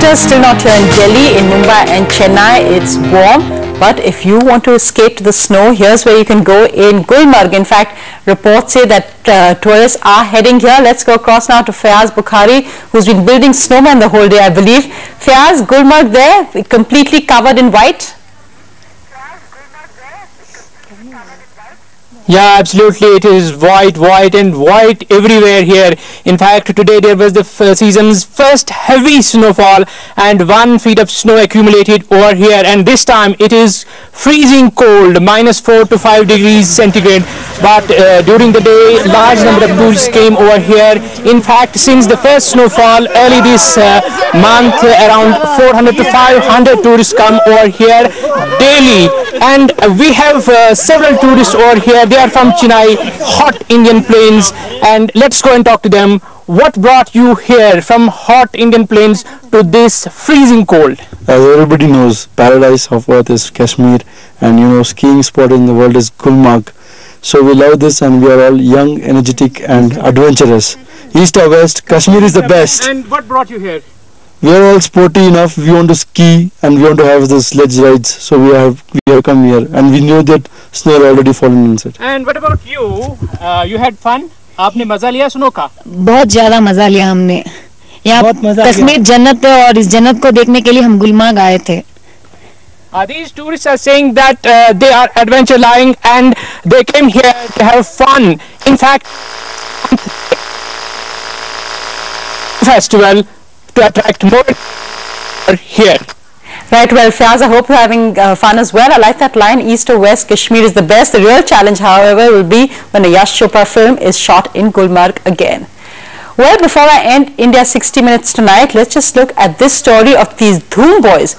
temperatures still not here in Delhi. In Mumbai and Chennai, it's warm. But if you want to escape to the snow, here's where you can go in Gulmarg. In fact, reports say that tourists are heading here. Let's go across now to Fayaz Bukhari, who's been building snowmen the whole day, I believe. Fayaz, Gulmarg there, completely covered in white. Yeah, absolutely. It is white and white everywhere here. In fact, today there was the season's first heavy snowfall and 1 feet of snow accumulated over here. And this time it is freezing cold, -4 to 5 degrees centigrade. But during the day, large number of tourists came over here. In fact, since the first snowfall early this month, around 400 to 500 tourists come over here daily. And we have several tourists over here. They are from Chennai, hot Indian plains, and let's go and talk to them. What brought you here from hot Indian plains to this freezing cold? As everybody knows, paradise of earth is Kashmir, and skiing spot in the world is Gulmarg. So we love this, and we are all young, energetic and adventurous. East or west, Kashmir is the best. And what brought you here? We are all sporty enough. We want to ski and we want to have the sledge rides. So we have come here, and we knew that snow had already fallen inside. And what about you? You had fun? आपने मजा लिया snow का? बहुत ज्यादा मजा लिया हमने। यहाँ कश्मीर जन्नत है और इस जन्नत को देखने के लिए हम गुलमार्ग आए थे। These tourists are saying that they are adventure loving and they came here to have fun. In fact, festival to attract more here. Right, well, Fayaz, I hope you're having fun as well. I like that line, east or west, Kashmir is the best. The real challenge, however, will be when a Yash Chopra film is shot in Gulmarg again. Well, before I end India 60 Minutes tonight, let's just look at this story of these Dhoom boys